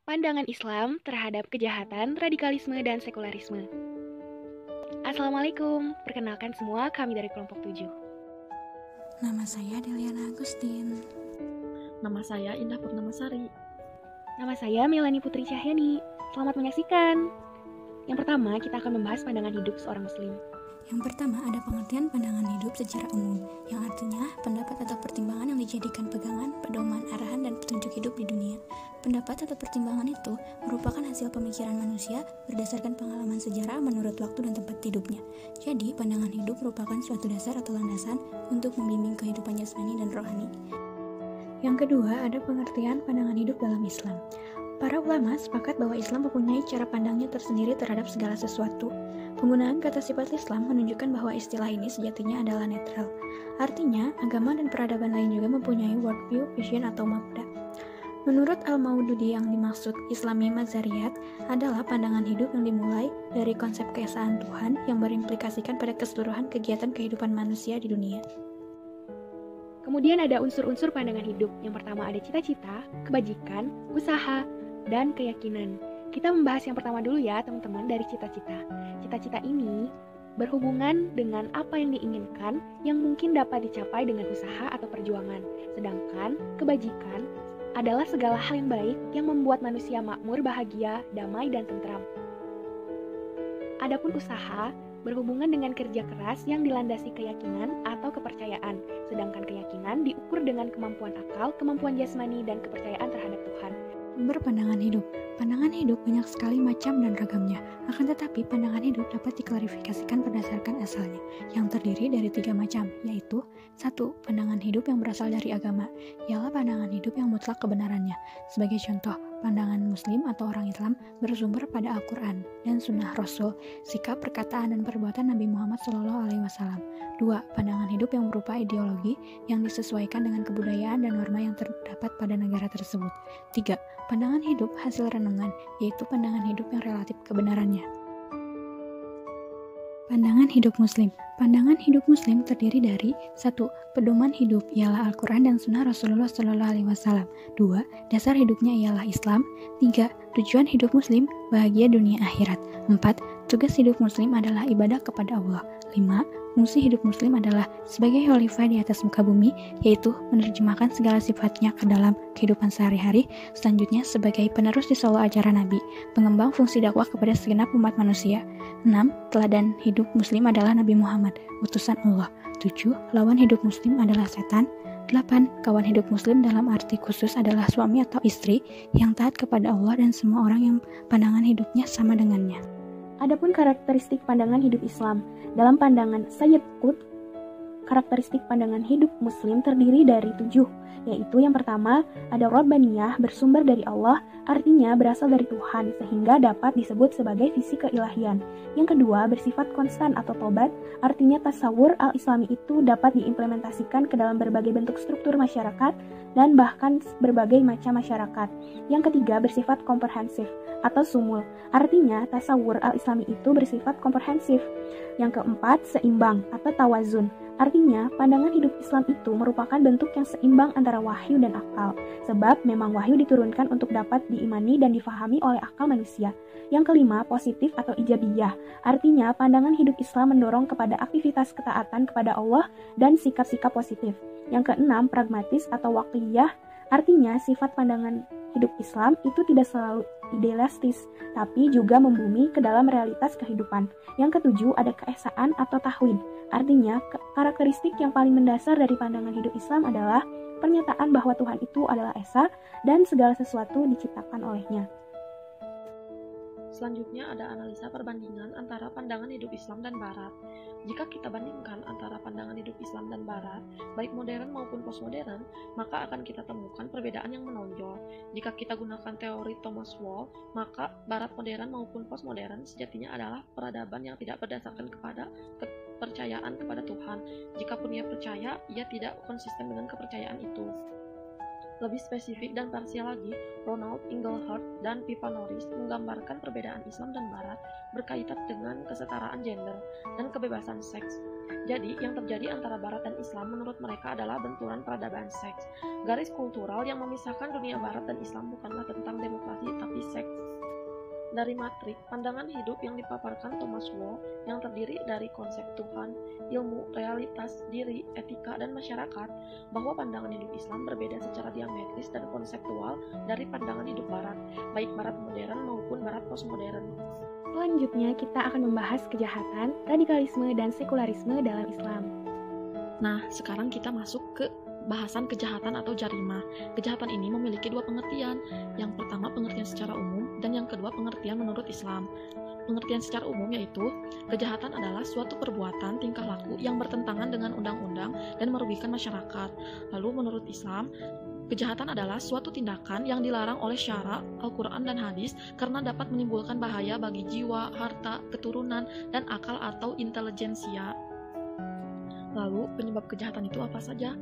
Pandangan Islam terhadap kejahatan, radikalisme, dan sekularisme. Assalamualaikum, perkenalkan semua kami dari kelompok 7. Nama saya Deliana Agustin. Nama saya Indah Purnamasari. Nama saya Melani Putri Cahyani. Selamat menyaksikan. Yang pertama, kita akan membahas pandangan hidup seorang muslim. Yang pertama ada pengertian pandangan hidup secara umum, yang artinya pendapat atau pertimbangan yang dijadikan pegangan, pedoman, arahan, dan petunjuk hidup di dunia. Pendapat atau pertimbangan itu merupakan hasil pemikiran manusia berdasarkan pengalaman sejarah menurut waktu dan tempat hidupnya. Jadi, pandangan hidup merupakan suatu dasar atau landasan untuk membimbing kehidupan jasmani dan rohani. Yang kedua, ada pengertian pandangan hidup dalam Islam. Para ulama sepakat bahwa Islam mempunyai cara pandangnya tersendiri terhadap segala sesuatu. Penggunaan kata sifat Islam menunjukkan bahwa istilah ini sejatinya adalah netral. Artinya, agama dan peradaban lain juga mempunyai worldview, vision, atau mabda. Menurut Al-Maududi, yang dimaksud Islami Mazariyat adalah pandangan hidup yang dimulai dari konsep keesaan Tuhan yang berimplikasikan pada keseluruhan kegiatan kehidupan manusia di dunia. Kemudian ada unsur-unsur pandangan hidup. Yang pertama ada cita-cita, kebajikan, usaha, dan keyakinan. Kita membahas yang pertama dulu ya teman-teman, dari cita-cita. Cita-cita ini berhubungan dengan apa yang diinginkan yang mungkin dapat dicapai dengan usaha atau perjuangan. Sedangkan kebajikan adalah segala hal yang baik yang membuat manusia makmur, bahagia, damai, dan tentram. Adapun usaha berhubungan dengan kerja keras yang dilandasi keyakinan atau kepercayaan. Sedangkan keyakinan diukur dengan kemampuan akal, kemampuan jasmani, dan kepercayaan terhadap Tuhan. Sumber pandangan hidup. Pandangan hidup banyak sekali macam dan ragamnya. Akan tetapi, pandangan hidup dapat diklarifikasikan berdasarkan asalnya, yang terdiri dari 3 macam, yaitu 1. Pandangan hidup yang berasal dari agama, ialah pandangan hidup yang mutlak kebenarannya. Sebagai contoh, pandangan Muslim atau orang Islam bersumber pada Al-Quran dan Sunnah Rasul, sikap, perkataan, dan perbuatan Nabi Muhammad SAW. 2. Pandangan hidup yang berupa ideologi yang disesuaikan dengan kebudayaan dan norma yang terdapat pada negara tersebut. 3. Pandangan hidup hasil renungan, yaitu pandangan hidup yang relatif kebenarannya. Pandangan hidup Muslim. Pandangan hidup Muslim terdiri dari 1. Pedoman hidup ialah Al-Quran dan Sunnah Rasulullah SAW. 2. Dasar hidupnya ialah Islam. 3. Tujuan hidup Muslim bahagia dunia akhirat. 4. Tugas hidup Muslim adalah ibadah kepada Allah. 5. Fungsi hidup Muslim adalah sebagai khalifah di atas muka bumi, yaitu menerjemahkan segala sifatnya ke dalam kehidupan sehari-hari. Selanjutnya sebagai penerus di solo ajaran Nabi, pengembang fungsi dakwah kepada segenap umat manusia. 6. Teladan hidup Muslim adalah Nabi Muhammad, utusan Allah. 7. Lawan hidup Muslim adalah setan. 8. Kawan hidup Muslim dalam arti khusus adalah suami atau istri yang taat kepada Allah dan semua orang yang pandangan hidupnya sama dengannya. Adapun karakteristik pandangan hidup Islam. Dalam pandangan Sayyid Qutb, karakteristik pandangan hidup Muslim terdiri dari 7, yaitu yang pertama, ada Rabbaniyah, bersumber dari Allah, artinya berasal dari Tuhan, sehingga dapat disebut sebagai visi keilahian. Yang kedua, bersifat konstan atau tobat, artinya tasawur al-Islami itu dapat diimplementasikan ke dalam berbagai bentuk struktur masyarakat dan bahkan berbagai macam masyarakat. Yang ketiga, bersifat komprehensif atau sumul, artinya tasawur al-Islami itu bersifat komprehensif. Yang keempat, seimbang atau tawazun, artinya pandangan hidup Islam itu merupakan bentuk yang seimbang antara wahyu dan akal, sebab memang wahyu diturunkan untuk dapat diimani dan difahami oleh akal manusia. Yang kelima, positif atau ijabiyah, artinya pandangan hidup Islam mendorong kepada aktivitas ketaatan kepada Allah dan sikap-sikap positif. Yang keenam, pragmatis atau waqiyah, artinya sifat pandangan hidup Islam itu tidak selalu idealistis, tapi juga membumi ke dalam realitas kehidupan. Yang ketujuh, ada keesaan atau tauhid. Artinya, karakteristik yang paling mendasar dari pandangan hidup Islam adalah pernyataan bahwa Tuhan itu adalah esa dan segala sesuatu diciptakan olehnya. Selanjutnya ada analisa perbandingan antara pandangan hidup Islam dan Barat. Jika kita bandingkan antara pandangan hidup Islam dan Barat, baik modern maupun postmodern, maka akan kita temukan perbedaan yang menonjol. Jika kita gunakan teori Thomas Wall, maka Barat modern maupun postmodern sejatinya adalah peradaban yang tidak berdasarkan kepada kepercayaan kepada Tuhan. Jikapun ia percaya, ia tidak konsisten dengan kepercayaan itu. Lebih spesifik dan parsial lagi, Ronald Inglehart dan Pippa Norris menggambarkan perbedaan Islam dan Barat berkaitan dengan kesetaraan gender dan kebebasan seks. Jadi, yang terjadi antara Barat dan Islam menurut mereka adalah benturan peradaban seks. Garis kultural yang memisahkan dunia Barat dan Islam bukanlah tentang demokrasi, tapi dari matrik pandangan hidup yang dipaparkan Thomas Wolfe yang terdiri dari konsep Tuhan, ilmu, realitas, diri, etika, dan masyarakat, bahwa pandangan hidup Islam berbeda secara diametris dan konseptual dari pandangan hidup Barat, baik Barat modern maupun Barat postmodern. Selanjutnya kita akan membahas kejahatan, radikalisme, dan sekularisme dalam Islam. Nah, sekarang kita masuk ke bahasan kejahatan atau jarimah. Kejahatan ini memiliki dua pengertian. Yang pertama pengertian secara umum dan yang kedua pengertian menurut Islam. Pengertian secara umum yaitu kejahatan adalah suatu perbuatan tingkah laku yang bertentangan dengan undang-undang dan merugikan masyarakat. Lalu menurut Islam, kejahatan adalah suatu tindakan yang dilarang oleh syara, Al-Quran, dan hadis karena dapat menimbulkan bahaya bagi jiwa, harta, keturunan, dan akal atau intelijensia. Lalu penyebab kejahatan itu apa saja?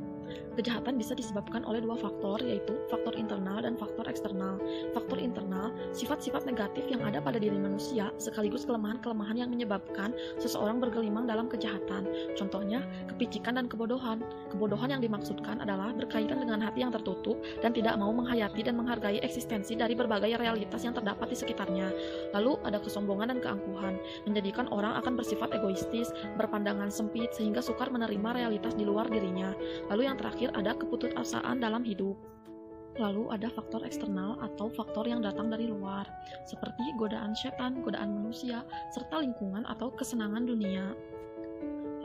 Kejahatan bisa disebabkan oleh dua faktor, yaitu faktor internal dan faktor eksternal. Faktor internal, sifat-sifat negatif yang ada pada diri manusia, sekaligus kelemahan-kelemahan yang menyebabkan seseorang bergelimang dalam kejahatan. Contohnya, kepicikan dan kebodohan. Kebodohan yang dimaksudkan adalah berkaitan dengan hati yang tertutup dan tidak mau menghayati dan menghargai eksistensi dari berbagai realitas yang terdapat di sekitarnya. Lalu ada kesombongan dan keangkuhan, menjadikan orang akan bersifat egoistis, berpandangan sempit, sehingga sukar menerima realitas di luar dirinya. Lalu yang terakhir ada keputusasaan dalam hidup. Lalu ada faktor eksternal atau faktor yang datang dari luar, seperti godaan setan, godaan manusia, serta lingkungan atau kesenangan dunia.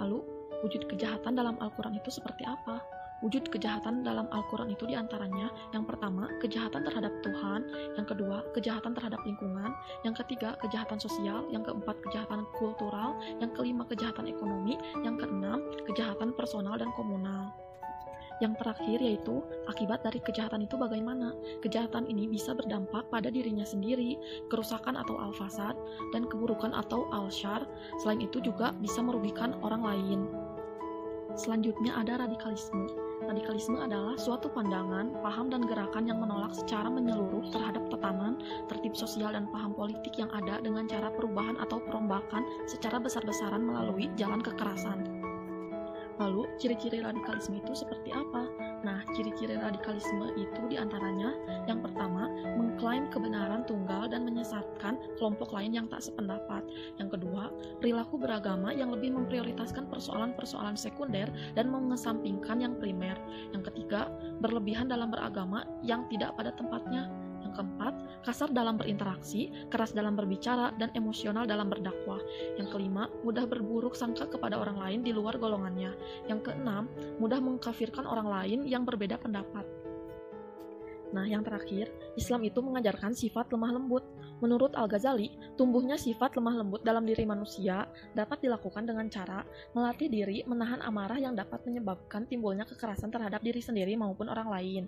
Lalu, wujud kejahatan dalam Al-Quran itu seperti apa? Wujud kejahatan dalam Al-Quran itu diantaranya, yang pertama, kejahatan terhadap Tuhan, yang kedua, kejahatan terhadap lingkungan, yang ketiga, kejahatan sosial, yang keempat, kejahatan kultural, yang kelima, kejahatan ekonomi, yang keenam, kejahatan personal dan komunal. Yang terakhir yaitu akibat dari kejahatan itu bagaimana? Kejahatan ini bisa berdampak pada dirinya sendiri, kerusakan atau al-fasad, dan keburukan atau al-syar. Selain itu juga bisa merugikan orang lain. Selanjutnya ada radikalisme. Radikalisme adalah suatu pandangan, paham, dan gerakan yang menolak secara menyeluruh terhadap tatanan, tertib sosial, dan paham politik yang ada dengan cara perubahan atau perombakan secara besar-besaran melalui jalan kekerasan. Lalu, ciri-ciri radikalisme itu seperti apa? Nah, ciri-ciri radikalisme itu diantaranya, yang pertama, mengklaim kebenaran tunggal dan menyesatkan kelompok lain yang tak sependapat. Yang kedua, perilaku beragama yang lebih memprioritaskan persoalan-persoalan sekunder dan mengesampingkan yang primer. Yang ketiga, berlebihan dalam beragama yang tidak pada tempatnya. Yang keempat, kasar dalam berinteraksi, keras dalam berbicara, dan emosional dalam berdakwah. Yang kelima, mudah berburuk sangka kepada orang lain di luar golongannya. Yang keenam, mudah mengkafirkan orang lain yang berbeda pendapat. Nah, yang terakhir, Islam itu mengajarkan sifat lemah lembut. Menurut Al-Ghazali, tumbuhnya sifat lemah lembut dalam diri manusia dapat dilakukan dengan cara melatih diri menahan amarah yang dapat menyebabkan timbulnya kekerasan terhadap diri sendiri maupun orang lain.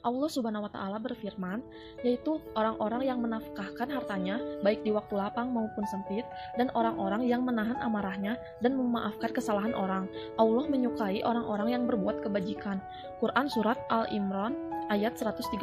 Allah Subhanahu wa Ta'ala berfirman, yaitu orang-orang yang menafkahkan hartanya baik di waktu lapang maupun sempit, dan orang-orang yang menahan amarahnya dan memaafkan kesalahan orang. Allah menyukai orang-orang yang berbuat kebajikan. Quran Surat Al-Imran ayat 130.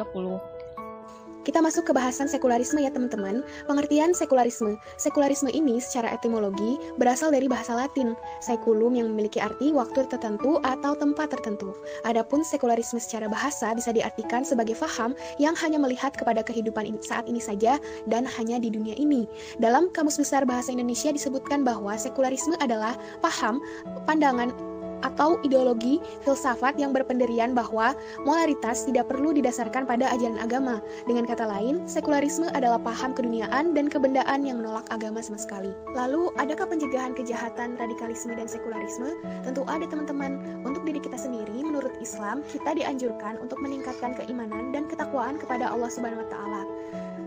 Kita masuk ke bahasan sekularisme ya teman-teman. Pengertian sekularisme. Sekularisme ini secara etimologi berasal dari bahasa Latin, seculum yang memiliki arti waktu tertentu atau tempat tertentu. Adapun sekularisme secara bahasa bisa diartikan sebagai faham yang hanya melihat kepada kehidupan saat ini saja dan hanya di dunia ini. Dalam Kamus Besar Bahasa Indonesia disebutkan bahwa sekularisme adalah paham, pandangan, atau ideologi filsafat yang berpendirian bahwa moralitas tidak perlu didasarkan pada ajaran agama. Dengan kata lain, sekularisme adalah paham keduniaan dan kebendaan yang menolak agama sama sekali. Lalu, adakah pencegahan kejahatan, radikalisme, dan sekularisme? Tentu ada teman-teman. Untuk diri kita sendiri, menurut Islam, kita dianjurkan untuk meningkatkan keimanan dan ketakwaan kepada Allah Subhanahu wa Ta'ala.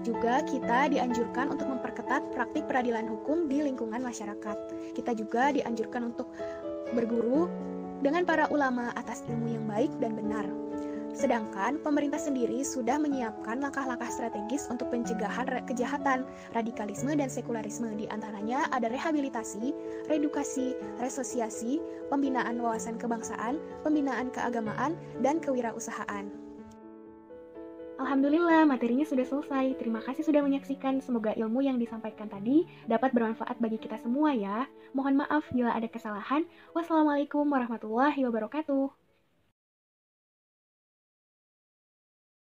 Juga kita dianjurkan untuk memperketat praktik peradilan hukum di lingkungan masyarakat. Kita juga dianjurkan untuk berguru dengan para ulama atas ilmu yang baik dan benar. Sedangkan pemerintah sendiri sudah menyiapkan langkah-langkah strategis untuk pencegahan kejahatan, radikalisme, dan sekularisme. Di antaranya ada rehabilitasi, reedukasi, resosiasi, pembinaan wawasan kebangsaan, pembinaan keagamaan, dan kewirausahaan. Alhamdulillah, materinya sudah selesai. Terima kasih sudah menyaksikan. Semoga ilmu yang disampaikan tadi dapat bermanfaat bagi kita semua ya. Mohon maaf bila ada kesalahan. Wassalamualaikum warahmatullahi wabarakatuh.